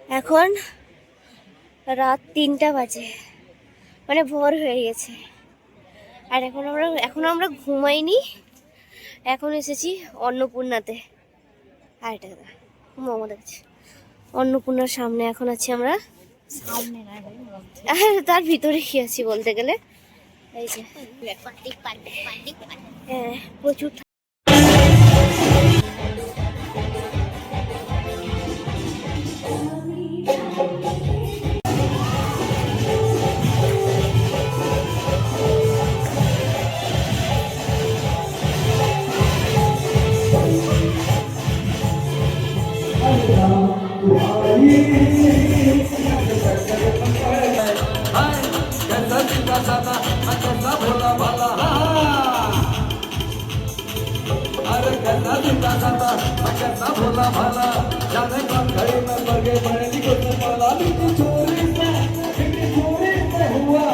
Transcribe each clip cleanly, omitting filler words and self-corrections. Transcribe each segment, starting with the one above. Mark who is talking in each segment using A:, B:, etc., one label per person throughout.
A: এখন রাত 3টা বাজে, মানে ভোর হয়ে গেছে। আর এখনো আমরা ঘুমাইনি। এখন এসেছি অন্নপূর্ণাতে। আর এটা মোমো দেখছি অন্নপূর্ণার সামনে। এখন আছি আমরা সামনে, তার ভিতরে কি আছি বলতে গেলে। এই যে হ্যাঁ, প্রচুর
B: भोला भाला जाने कौन घड़ी में बगे बड़े निकल पाला बिल्कुल चोरी से हुआ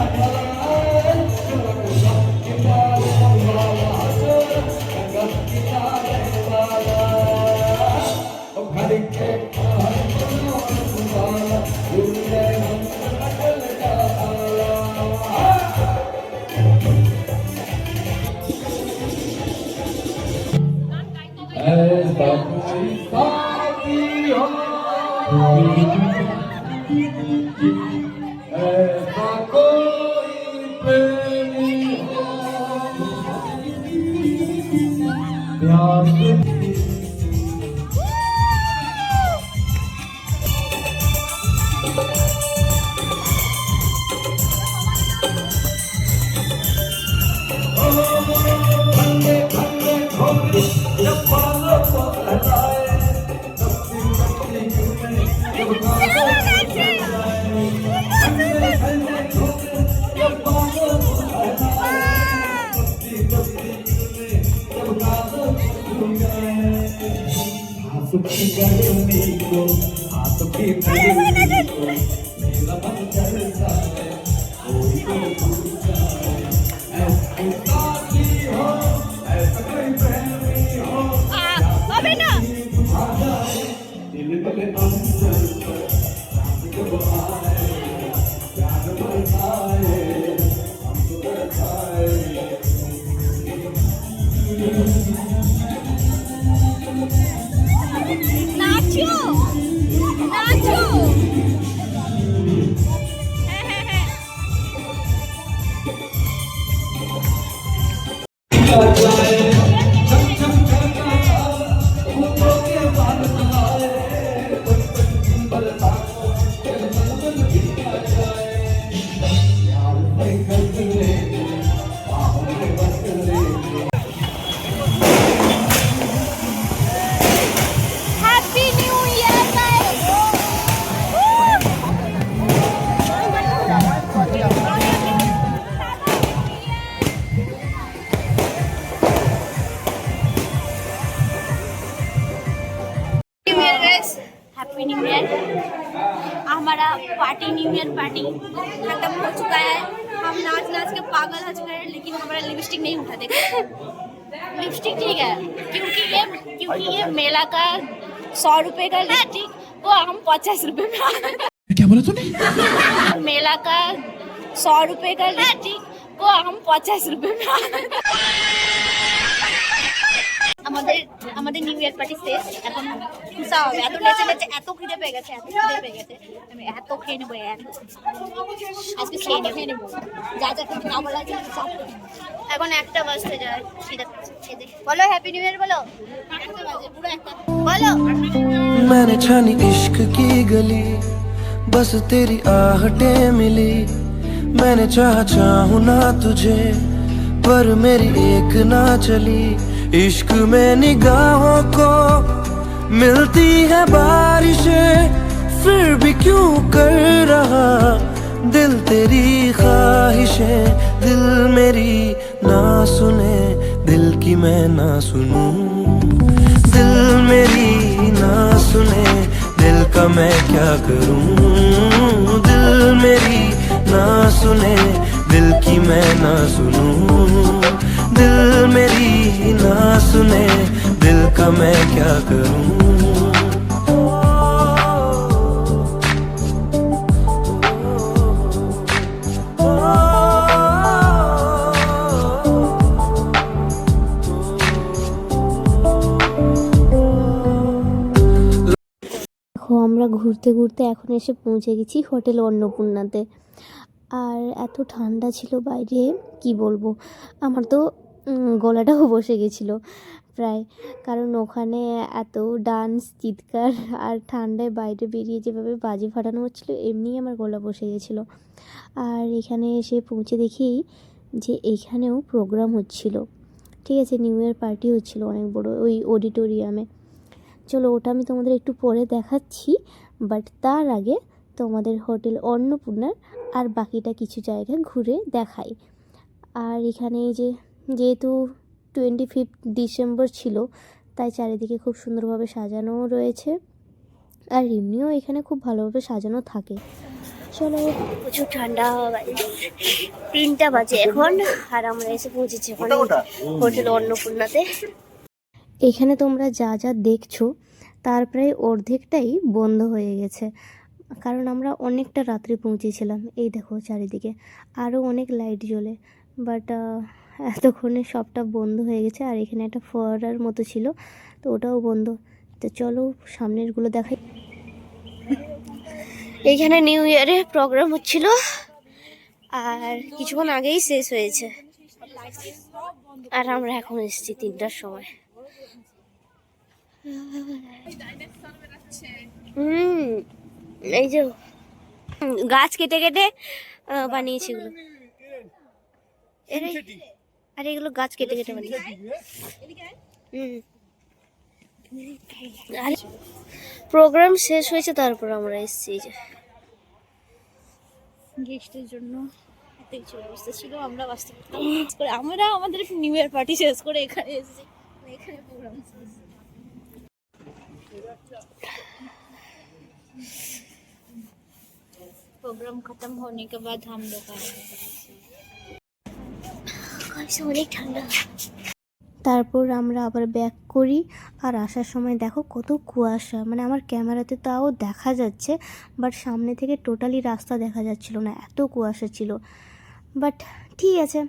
B: हैप्पी न्यू ईयर। हमारा पार्टी न्यू ईयर पार्टी खत्म हो चुका है। हम नाच नाच के पागल हो चुके हैं, लेकिन हमारा लिपस्टिक नहीं उठा। देखो लिपस्टिक ठीक है, क्योंकि ये मेला का 100 रुपए का लिपस्टिक वो हम 50 रुपए में। क्या बोला तूने? मेला का 100 रुपए का लिपस्टिक वो हम 50 रुपए में। আমাদের নিউ ইয়ার পার্টি শেষ। এখন খুশা হবে। এত নেচে নেচে এত খিদে পেয়ে গেছে, আমি এত খেয়ে নেবো। আজকে খেয়ে নেবো যা যা খেতে না বলা যায়। এখন 1টা বাজতে যায়। বলো হ্যাপি নিউ ইয়ার বলো। 1টা বাজে পুরো 1টা বলো।
C: मैंने छानी इश्क की गली, बस तेरी आहटें मिली। मैंने चाहूं ना तुझे, पर मेरी एक ना चली। इश्क में निगाहों को मिलती है बारिशें, फिर भी क्यों कर रहा दिल तेरी ख्वाहिशें। दिल मेरी ना सुने, दिल की मैं ना सुनूं। दिल मेरी ना सुने, दिल का मैं क्या करूं। दिल मेरी ना सुने, दिल की मैं ना सुनूं। दिल मेरी ना सुने, दिल का मैं क्या करूं।
A: দেখো আমরা ঘুরতে ঘুরতে এখন এসে পৌঁছে গেছি হোটেল অন্নপূর্ণাতে। আর এত ঠান্ডা ছিল বাইরে, কি বলবো, আমার তো গলাটাও বসে গেছিলো প্রায়, কারণ ওখানে এত ডান্স, চিৎকার আর ঠান্ডায় বাইরে বেরিয়ে যেভাবে বাজি ফাটানো হচ্ছিলো, এমনিই আমার গলা বসে গেছিলো। আর এখানে এসে পৌঁছে দেখি যে এইখানেও প্রোগ্রাম হচ্ছিল, ঠিক আছে, নিউ ইয়ার পার্টি হচ্ছিল অনেক বড় ওই অডিটোরিয়ামে। চলো ওটা আমি তোমাদের একটু পরে দেখাচ্ছি, বাট তার আগে তোমাদের হোটেল অন্নপূর্ণার আর বাকিটা কিছু জায়গা ঘুরে দেখাই। আর এখানে যেহেতু 25 ডিসেম্বর ছিল, তাই চারিদিকে খুব সুন্দরভাবে সাজানোও রয়েছে, আর এমনিও এখানে খুব ভালোভাবে সাজানো থাকে। চলো, প্রচুর ঠান্ডা, 3টা বাজে এখন, আর আমরা এসে পৌঁছেছি এখন হোটেল অন্নপূর্ণাতে। এখানে তোমরা যা যা দেখছো তার প্রায় অর্ধেকটাই বন্ধ হয়ে গেছে, কারণ আমরা অনেকটা রাত্রে পৌঁছেছিলাম। এই দেখো চারিদিকে আরও অনেক লাইট জ্বলে, বাট এতক্ষণে সবটা বন্ধ হয়ে গেছে। আর এখানে একটা ফোয়ারার মতো ছিল, তো ওটাও বন্ধ। তো চলো সামনেরগুলো দেখাই। এইখানে নিউ ইয়ারে প্রোগ্রাম হচ্ছিল, আর কিছুক্ষণ আগেই শেষ হয়েছে, আর আমরা এখন এসেছি 3টার সময়। এই যে গাছ কেটে কেটে বানিয়েছে এগুলো, আর এগুলো গাছ কেটে কেটে বানিয়েছে। আর প্রোগ্রাম শেষ হয়েছে, তারপর আমরা এসেছি। এই যে
B: গেস্টের জন্য এত কিছু ব্যবস্থা ছিল, আমরা বাঁচতে করে আমরা আমাদের নিউ ইয়ার পার্টি শেষ করে এখানে এসেছি, এখানে প্রোগ্রাম प्रोग्राम खत्म होने के बाद हम लोग आए।
A: অনেক ঠান্ডা। তারপর আমরা আবার ব্যাক করি, আর আসার সময় দেখো কত কুয়াশা, মানে আমার ক্যামেরাতে তাও দেখা যাচ্ছে, বাট সামনে থেকে টোটালি রাস্তা দেখা যাচ্ছিল না, এত কুয়াশা ছিল। বাট ঠিক আছে,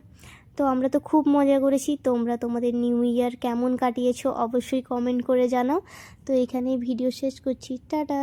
A: তো আমরা তো খুব মজা করেছি। তোমরা তোমাদের নিউ ইয়ার কেমন কাটিয়েছো অবশ্যই কমেন্ট করে জানাও। তো এখানেই ভিডিও শেষ করছি, টাটা।